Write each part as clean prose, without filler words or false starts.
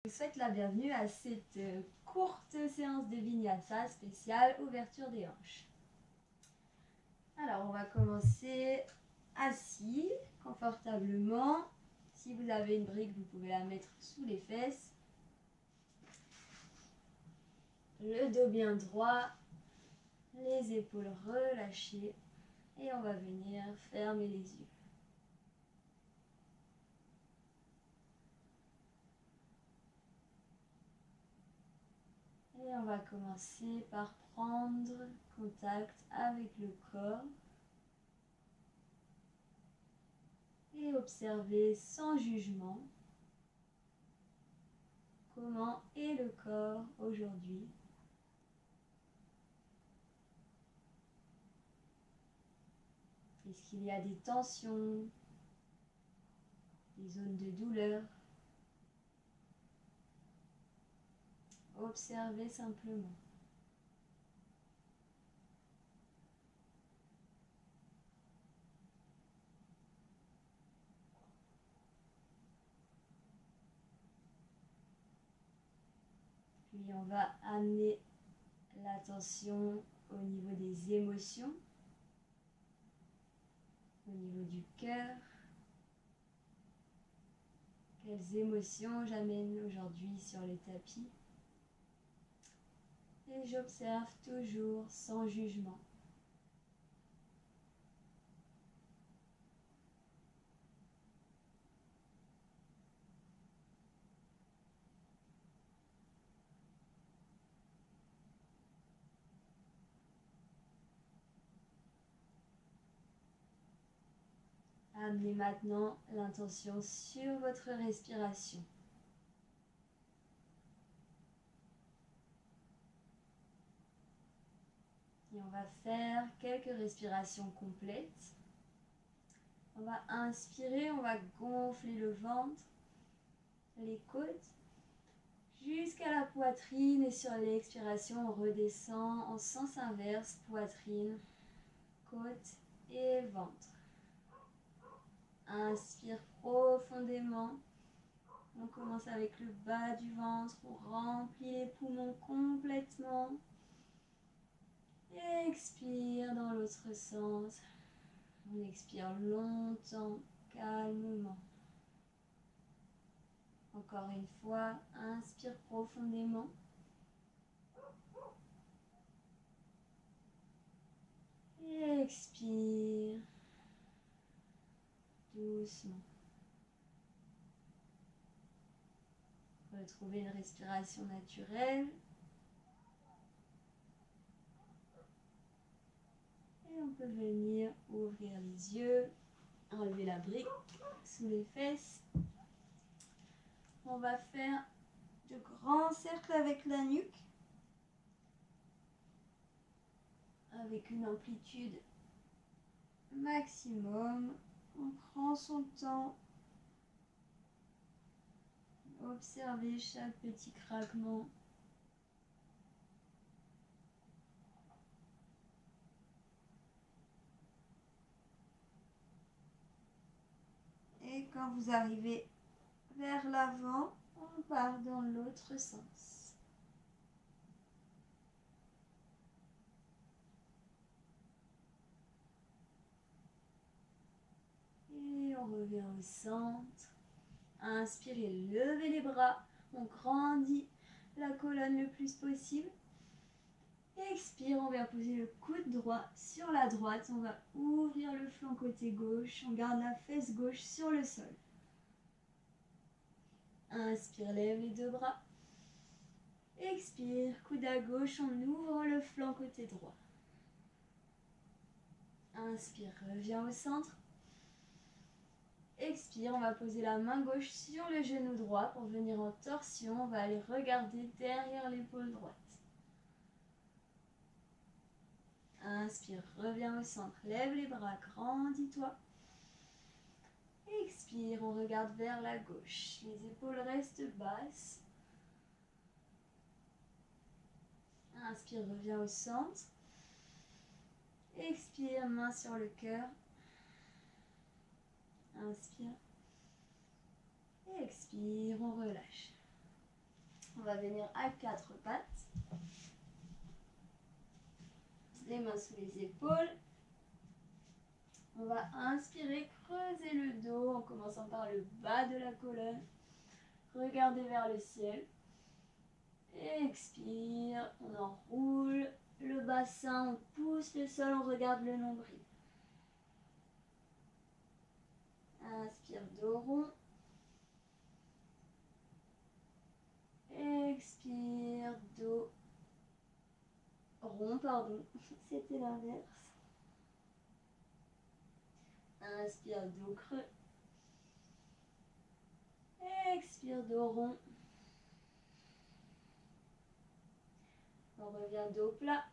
Je vous souhaite la bienvenue à cette courte séance de Vinyasa spéciale ouverture des hanches. Alors, on va commencer assis, confortablement. Si vous avez une brique, vous pouvez la mettre sous les fesses. Le dos bien droit, les épaules relâchées. Et on va venir fermer les yeux. Et on va commencer par prendre contact avec le corps et observer sans jugement comment est le corps aujourd'hui. Est-ce qu'il y a des tensions, des zones de douleur? Observez simplement. Puis on va amener l'attention au niveau des émotions, au niveau du cœur. Quelles émotions j'amène aujourd'hui sur le tapis? Et j'observe toujours sans jugement. Amenez maintenant l'intention sur votre respiration. Et on va faire quelques respirations complètes. On va inspirer, on va gonfler le ventre, les côtes, jusqu'à la poitrine. Et sur l'expiration, on redescend en sens inverse, poitrine, côte et ventre. Inspire profondément. On commence avec le bas du ventre, on remplit les poumons complètement. Expire dans l'autre sens. On expire longtemps, calmement. Encore une fois, inspire profondément. Expire doucement. Retrouvez une respiration naturelle. Et on peut venir ouvrir les yeux, enlever la brique sous les fesses. On va faire de grands cercles avec la nuque, avec une amplitude maximum. On prend son temps. Observez chaque petit craquement. Et quand vous arrivez vers l'avant, on part dans l'autre sens. Et on revient au centre. Inspirez, levez les bras. On grandit la colonne le plus possible. Expire, on va poser le coude droit sur la droite. On va ouvrir le flanc côté gauche. On garde la fesse gauche sur le sol. Inspire, lève les deux bras. Expire, coude à gauche, on ouvre le flanc côté droit. Inspire, reviens au centre. Expire, on va poser la main gauche sur le genou droit pour venir en torsion. On va aller regarder derrière l'épaule droite. Inspire, reviens au centre, lève les bras, grandis-toi. Expire, on regarde vers la gauche. Les épaules restent basses. Inspire, reviens au centre. Expire, main sur le cœur. Inspire. Expire, on relâche. va venir à quatre pattes. Les mains sous les épaules. On va inspirer, creuser le dos en commençant par le bas de la colonne. Regardez vers le ciel. Expire, on enroule le bassin, on pousse le sol, on regarde le nombril. Inspire, dos rond. Expire, dos rond, pardon, c'était l'inverse. Inspire, dos creux. Expire, dos rond. On revient dos plat.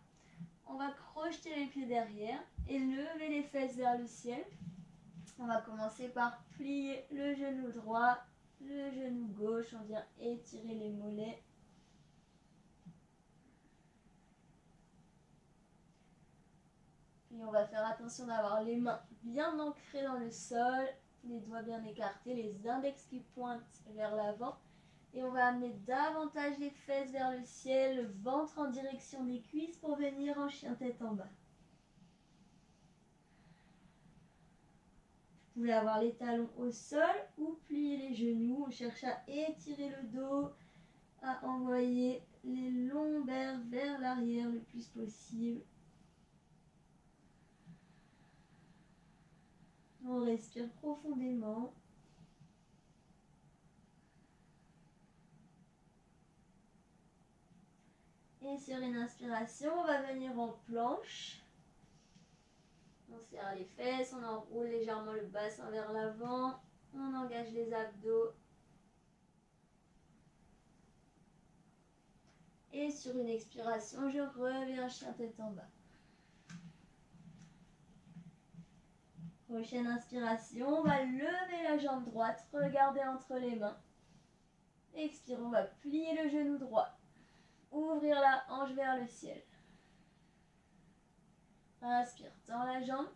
On va crocheter les pieds derrière et lever les fesses vers le ciel. On va commencer par plier le genou droit, le genou gauche. On vient étirer les mollets. Puis on va faire attention d'avoir les mains bien ancrées dans le sol, les doigts bien écartés, les index qui pointent vers l'avant. Et on va amener davantage les fesses vers le ciel, le ventre en direction des cuisses pour venir en chien tête en bas. Vous pouvez avoir les talons au sol ou plier les genoux. On cherche à étirer le dos, à envoyer les lombaires vers l'arrière le plus possible. On respire profondément. Et sur une inspiration, on va venir en planche. On serre les fesses, on enroule légèrement le bassin vers l'avant. On engage les abdos. Et sur une expiration, je reviens chien tête en bas. Prochaine inspiration, on va lever la jambe droite, regarder entre les mains. Expire, on va plier le genou droit. Ouvrir la hanche vers le ciel. Inspire, tends la jambe.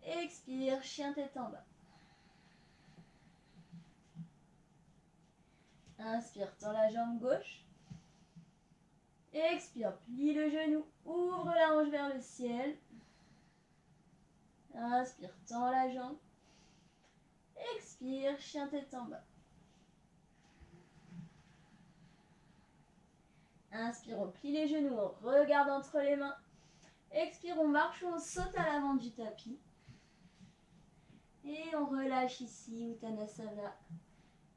Expire, chien tête en bas. Inspire, tends la jambe gauche. Expire, plie le genou, ouvre la hanche vers le ciel. Inspire, tends la jambe. Expire, chien tête en bas. Inspire, on plie les genoux, on regarde entre les mains. Expire, on marche ou on saute à l'avant du tapis. Et on relâche ici, Uttanasana,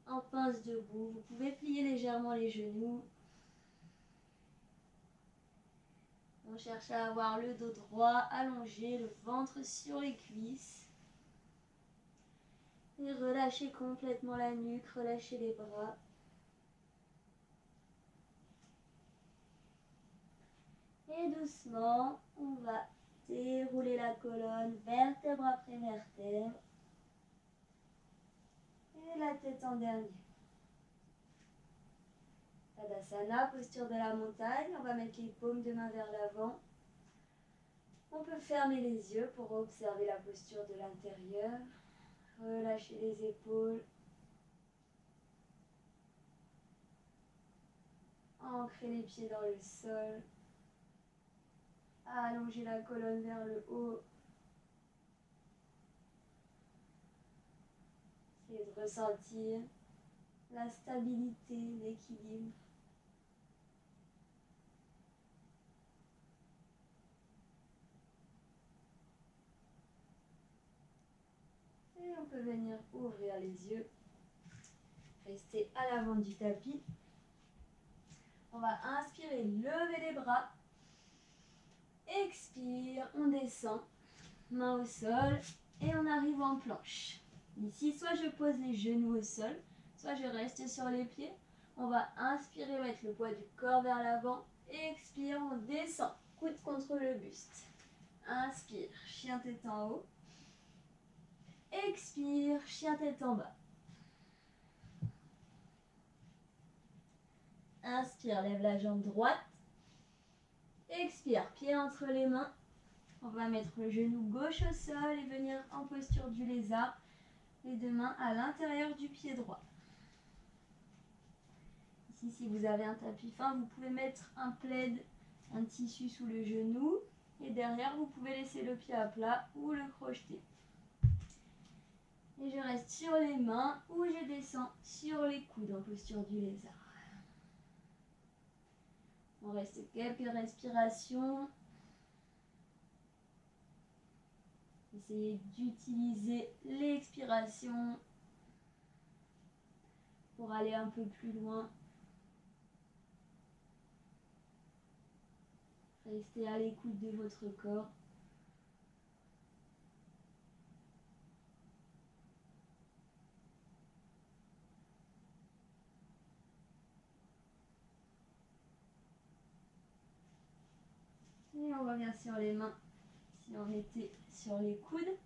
en pince debout. Vous pouvez plier légèrement les genoux. On cherche à avoir le dos droit, allongé, le ventre sur les cuisses. Et relâchez complètement la nuque, relâchez les bras. Et doucement, on va dérouler la colonne, vertèbre après vertèbre. Et la tête en dernier. Tadasana, posture de la montagne. On va mettre les paumes de main vers l'avant. On peut fermer les yeux pour observer la posture de l'intérieur. Relâchez les épaules. Ancrez les pieds dans le sol. Allongez la colonne vers le haut. Essayez de ressentir la stabilité, l'équilibre. Et on peut venir ouvrir les yeux. Rester à l'avant du tapis. On va inspirer, lever les bras. Expire, on descend. Main au sol et on arrive en planche. Ici, soit je pose les genoux au sol, soit je reste sur les pieds. On va inspirer, mettre le poids du corps vers l'avant. Expire, on descend. Coude contre le buste. Inspire, chien tête en haut. Expire, chien tête en bas. Inspire, lève la jambe droite. Expire, pied entre les mains. On va mettre le genou gauche au sol et venir en posture du lézard. Les deux mains à l'intérieur du pied droit. Ici, si vous avez un tapis fin, vous pouvez mettre un plaid, un tissu sous le genou. Et derrière, vous pouvez laisser le pied à plat ou le crocheter. Et je reste sur les mains ou je descends sur les coudes en posture du lézard. On reste quelques respirations. Essayez d'utiliser l'expiration pour aller un peu plus loin. Restez à l'écoute de votre corps. Et on revient sur les mains si on était sur les coudes.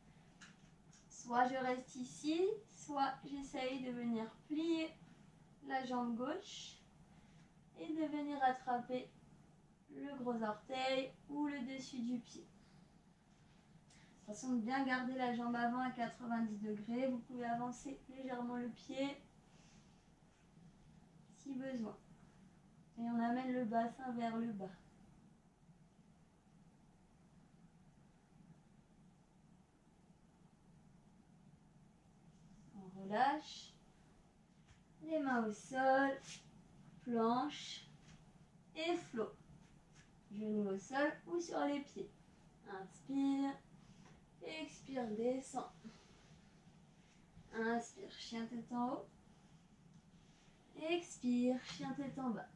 Soit je reste ici, soit j'essaye de venir plier la jambe gauche et de venir attraper le gros orteil ou le dessus du pied. Attention de bien garder la jambe avant à 90 degrés. Vous pouvez avancer légèrement le pied si besoin. Et on amène le bassin vers le bas. On relâche. Les mains au sol, planche et flot. Genoux au sol ou sur les pieds. Inspire. Expire, descend. Inspire, chien tête en haut. Expire, chien tête en bas.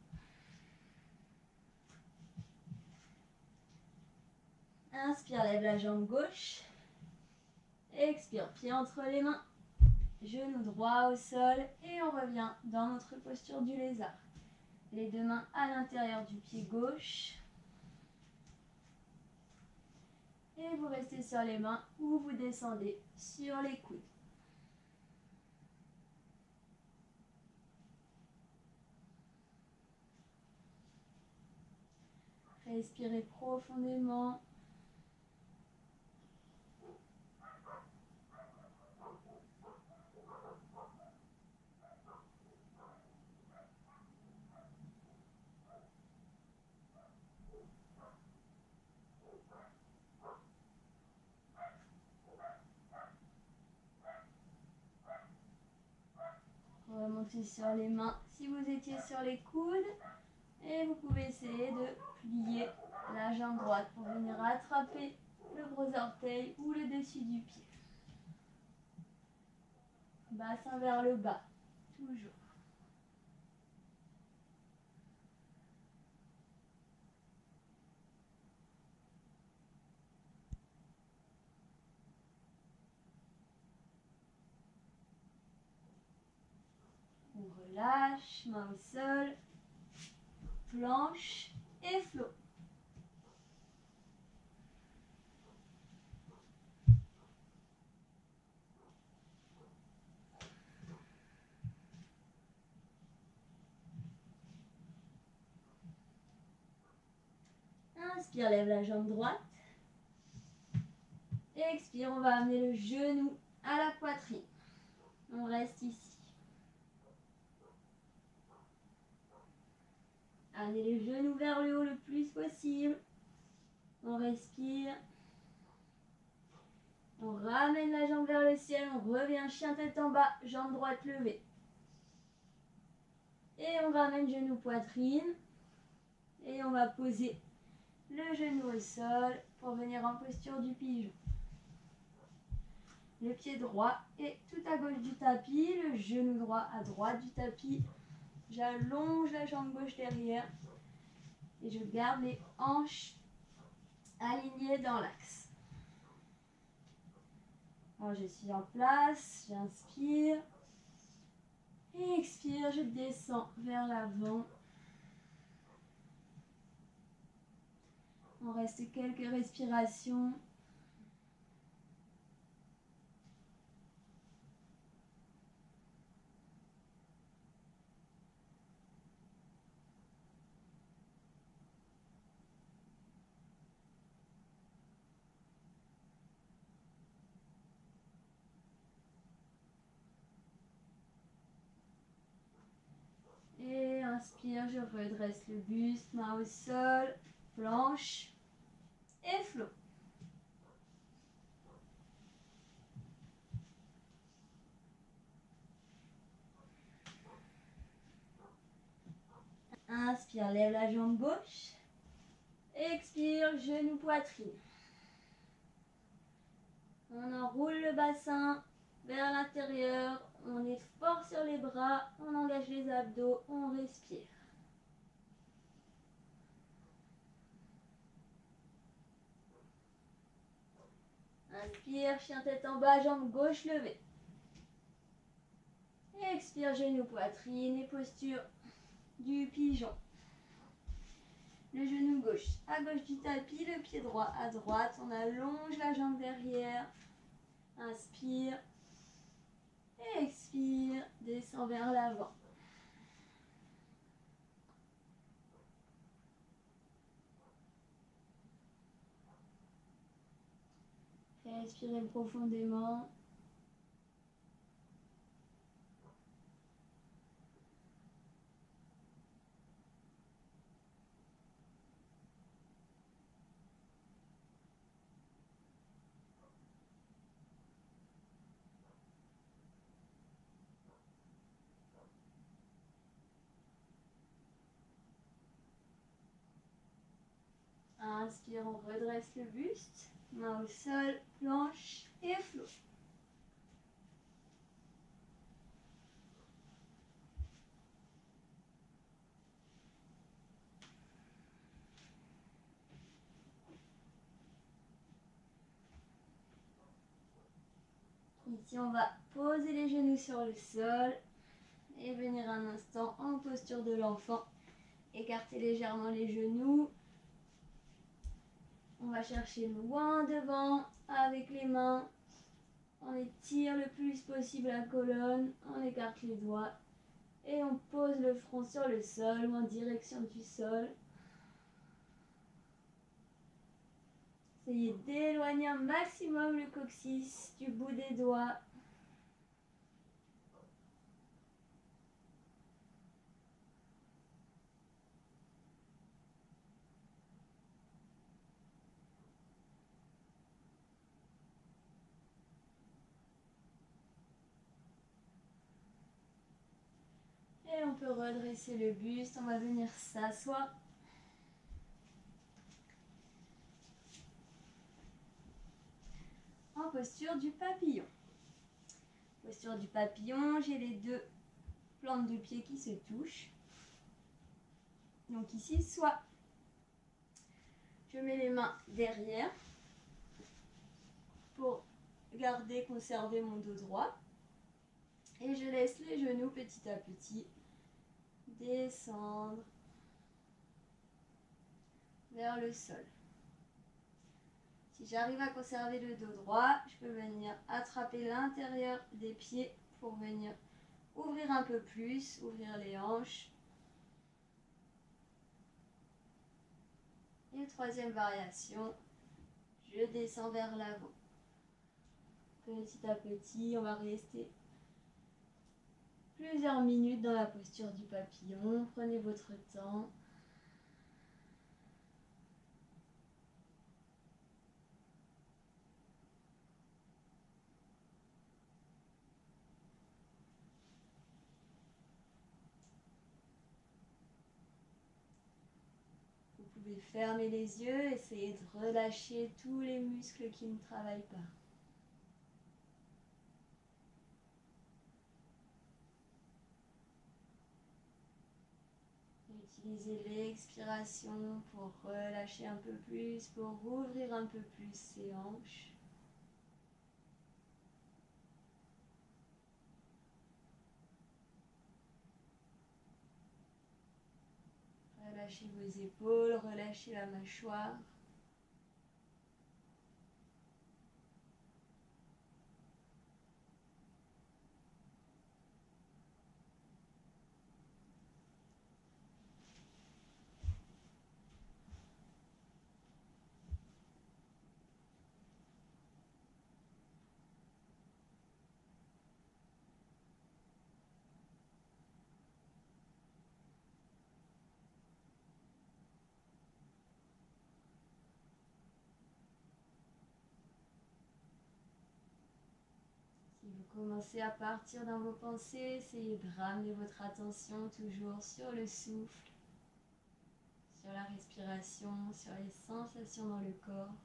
Inspire, lève la jambe gauche. Expire, pied entre les mains. Genou droit au sol. Et on revient dans notre posture du lézard. Les deux mains à l'intérieur du pied gauche. Et vous restez sur les mains ou vous descendez sur les coudes. Respirez profondément. Remontez sur les mains si vous étiez sur les coudes. Et vous pouvez essayer de plier la jambe droite pour venir attraper le gros orteil ou le dessus du pied. Bassin vers le bas, toujours. On relâche, main au sol, planche et flot. Inspire, lève la jambe droite. Expire, on va amener le genou à la poitrine. On reste ici. Amenez les genoux vers le haut le plus possible. On respire. On ramène la jambe vers le ciel. On revient chien tête en bas, jambe droite levée. Et on ramène genou poitrine. Et on va poser le genou au sol pour venir en posture du pigeon. Le pied droit est tout à gauche du tapis, le genou droit à droite du tapis. J'allonge la jambe gauche derrière et je garde les hanches alignées dans l'axe. Alors je suis en place, j'inspire. Expire, je descends vers l'avant. On reste quelques respirations. Et Inspire, je redresse le buste, main au sol, planche et flot. Inspire, lève la jambe gauche. Expire, genou, poitrine. On enroule le bassin vers l'intérieur. On est fort sur les bras. On engage les abdos. On respire. Inspire, chien tête en bas, jambe gauche levée. Expire, genou, poitrine et posture du pigeon. Le genou gauche à gauche du tapis, le pied droit à droite. On allonge la jambe derrière. Inspire. Expire. Descend vers l'avant. Respirez profondément. Inspire, on redresse le buste. Main au sol, planche et flot. Ici, on va poser les genoux sur le sol et venir un instant en posture de l'enfant. Écarter légèrement les genoux. On va chercher loin devant avec les mains. On étire le plus possible la colonne. On écarte les doigts. Et on pose le front sur le sol ou en direction du sol. Essayez d'éloigner un maximum le coccyx du bout des doigts. Et on peut redresser le buste. On va venir s'asseoir. En posture du papillon. Posture du papillon, j'ai les deux plantes de pied qui se touchent. Donc ici, soit je mets les mains derrière pour garder, conserver mon dos droit. Et je laisse les genoux petit à petit descendre vers le sol. Si j'arrive à conserver le dos droit, je peux venir attraper l'intérieur des pieds pour venir ouvrir un peu plus, ouvrir les hanches. Et troisième variation, je descends vers l'avant. Petit à petit, on va rester plusieurs minutes dans la posture du papillon. Prenez votre temps. Vous pouvez fermer les yeux, essayer de relâcher tous les muscles qui ne travaillent pas. Utilisez l'expiration pour relâcher un peu plus, pour ouvrir un peu plus ses hanches. Relâchez vos épaules, relâchez la mâchoire. Commencez à partir dans vos pensées, essayez de ramener votre attention toujours sur le souffle, sur la respiration, sur les sensations dans le corps.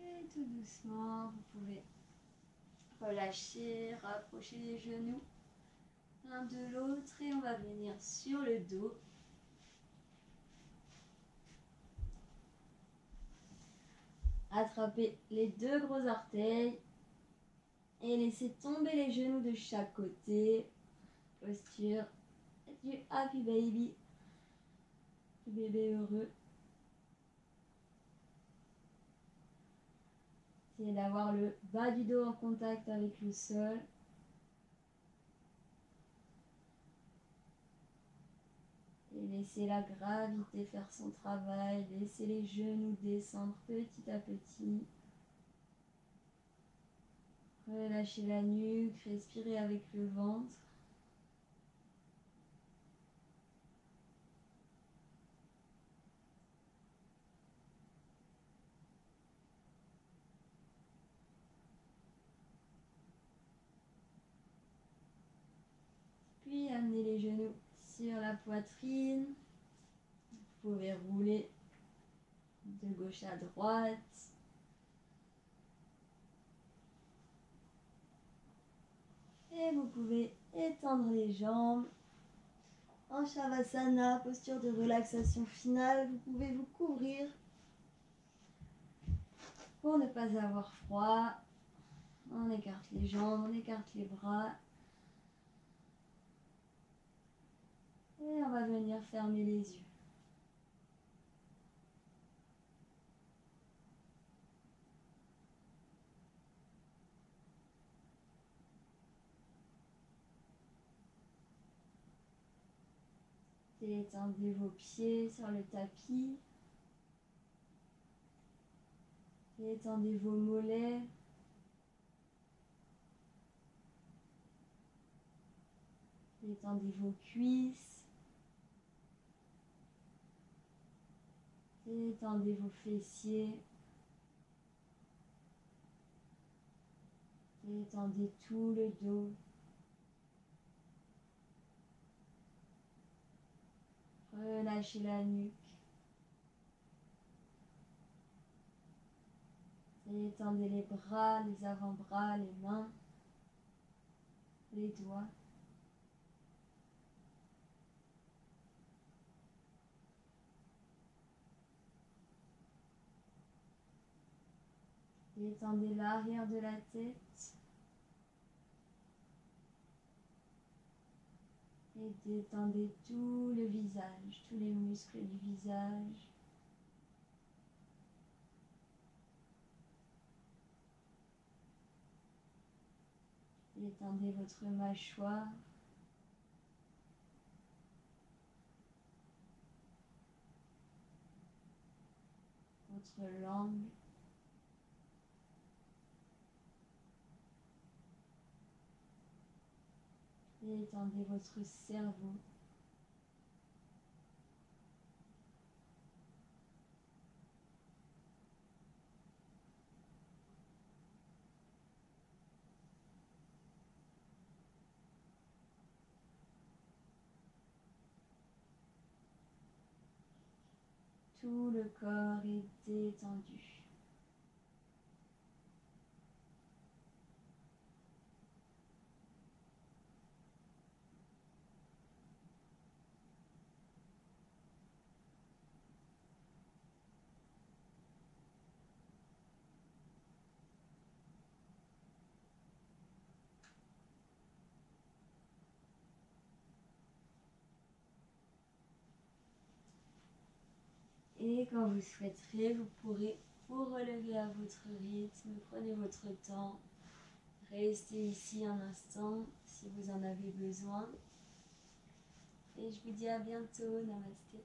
Et tout doucement, vous pouvez relâcher, rapprocher les genoux l'un de l'autre et on va venir sur le dos. Attrapez les deux gros orteils et laissez tomber les genoux de chaque côté. Posture du happy baby, du bébé heureux. Essayez d'avoir le bas du dos en contact avec le sol. Et laissez la gravité faire son travail. Laissez les genoux descendre petit à petit. Relâchez la nuque, respirez avec le ventre. Puis amenez les genoux sur la poitrine. Vous pouvez rouler de gauche à droite. Et vous pouvez étendre les jambes. En Shavasana, posture de relaxation finale, vous pouvez vous couvrir pour ne pas avoir froid. On écarte les jambes, on écarte les bras. Et on va venir fermer les yeux. Détendez vos pieds sur le tapis. Détendez vos mollets. Détendez vos cuisses. Détendez vos fessiers. Détendez tout le dos. Relâchez la nuque. Détendez les bras, les avant-bras, les mains, les doigts. Détendez l'arrière de la tête. Et détendez tout le visage, tous les muscles du visage. Détendez votre mâchoire. Votre langue. Détendez votre cerveau. Tout le corps est détendu. Et quand vous souhaiterez, vous pourrez vous relever à votre rythme. Prenez votre temps. Restez ici un instant si vous en avez besoin. Et je vous dis à bientôt. Namasté.